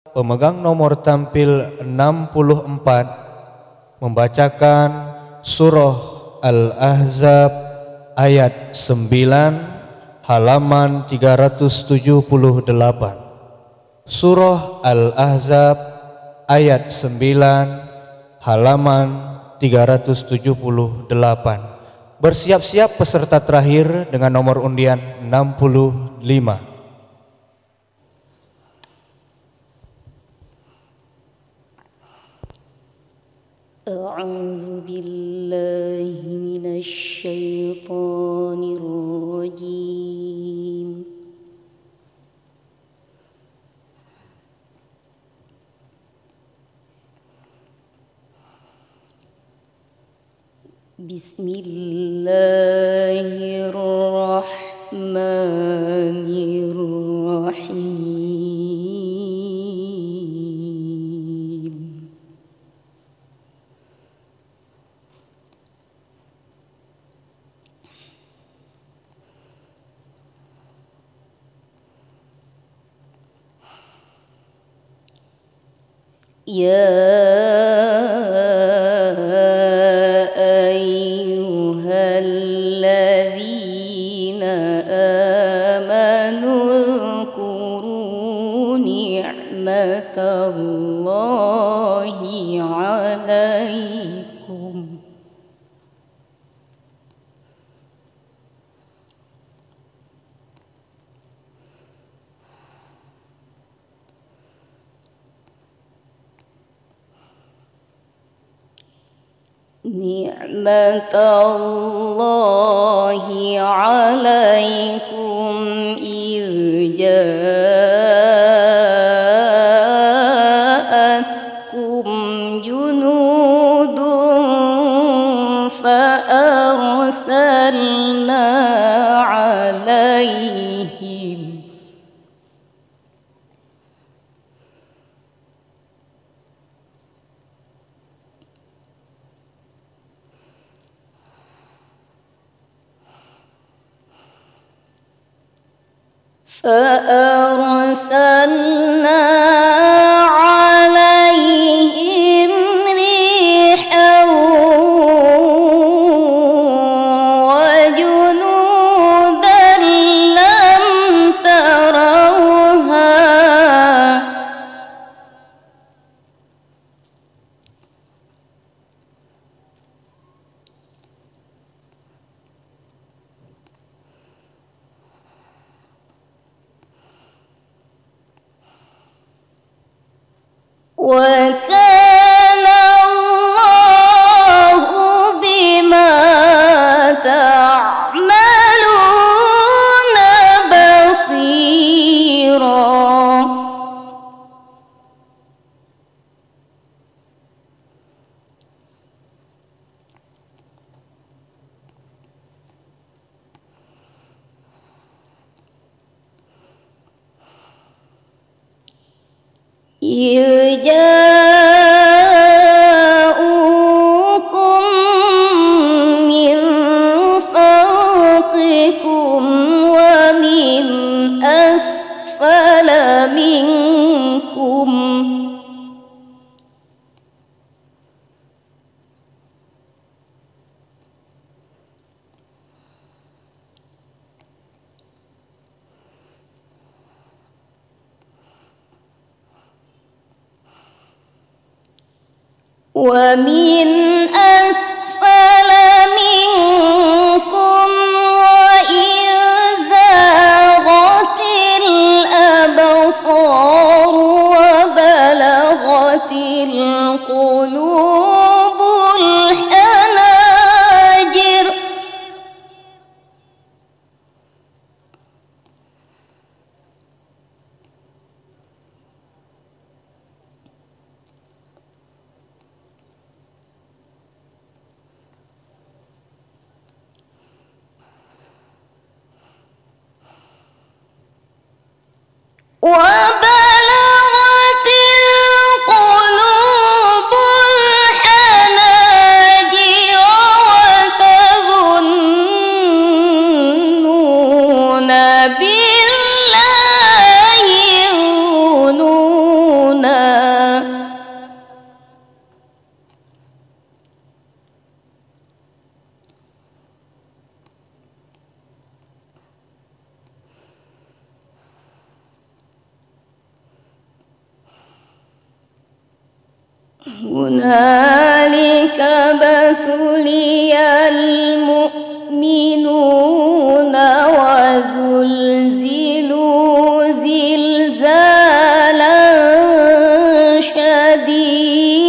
Pemegang nomor tampil 64 membacakan surah Al-Ahzab ayat 9 halaman 378. Surah Al-Ahzab ayat 9 halaman 378. Bersiap-siap peserta terakhir dengan nomor undian 65. أعوذ بالله من الشيطان الرجيم بسم الله الرحمن الرحيم يا أيها الذين آمنوا اذكروا نعمة الله عليكم نعمة الله عليكم إذ جاءتكم جنود فأرسلنا عليهم ريحا وجنودا لم تروها وكان الله بما تعملون بصيرا يجاءوكم من فوقكم ومن أسفل منكم ومن أسفل منكم وإذ زاغت الأبصار وبلغت القلوب الحناجر وبلغت القلوب الحناجر وتظنون بالله الظنون هنالك ابتلي المؤمنون وزلزلوا زلزالا شديدا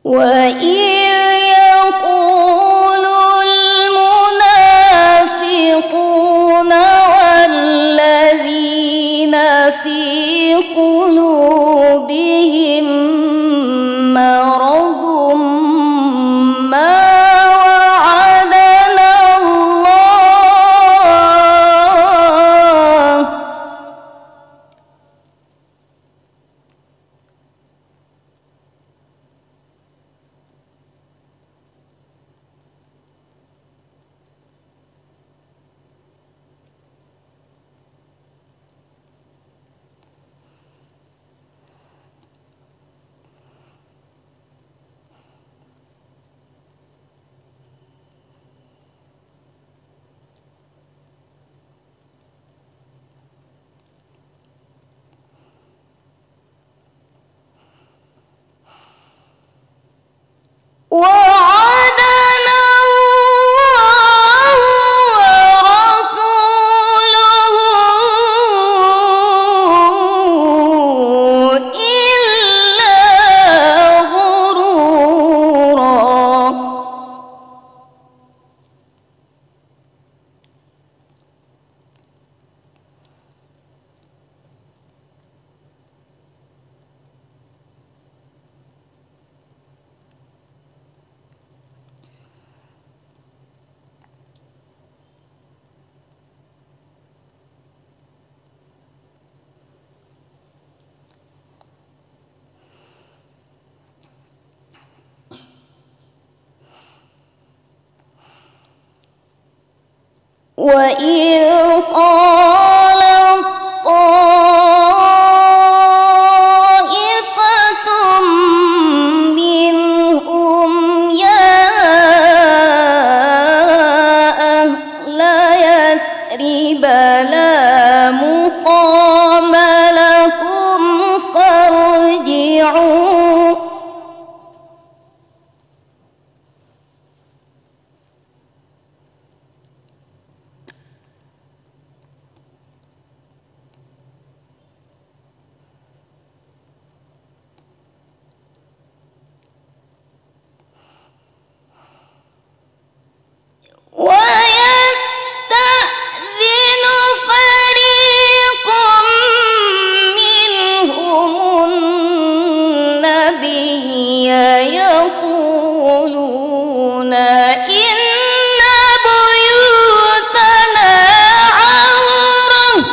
وإذ يقول المنافقون والذين في قلوبهم مرض ما وعدنا الله وعدنا الله ورسوله إلا غرورا وإذ قالت طائفة منهم يا أهل يثرب لا مقام لكم فارجعوا ويستأذن فريق منهم النبي يقولون إن بيوتنا عورة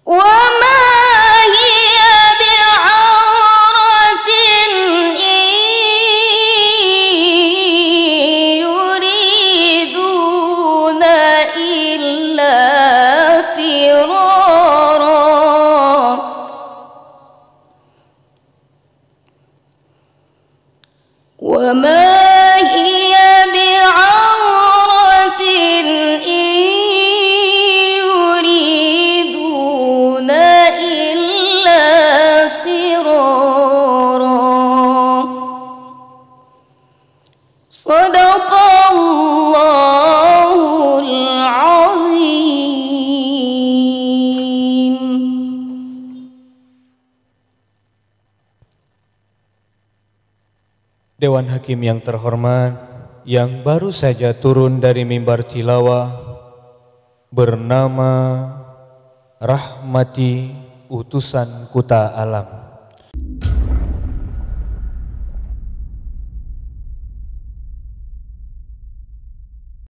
وما هي بعورة إن يريدون إلا فرارا وما هي بعورة إن يريدون إلا فرارا صدق Dewan Hakim yang terhormat, yang baru saja turun dari mimbar tilawah, bernama Rahmati Utusan Kuta Alam.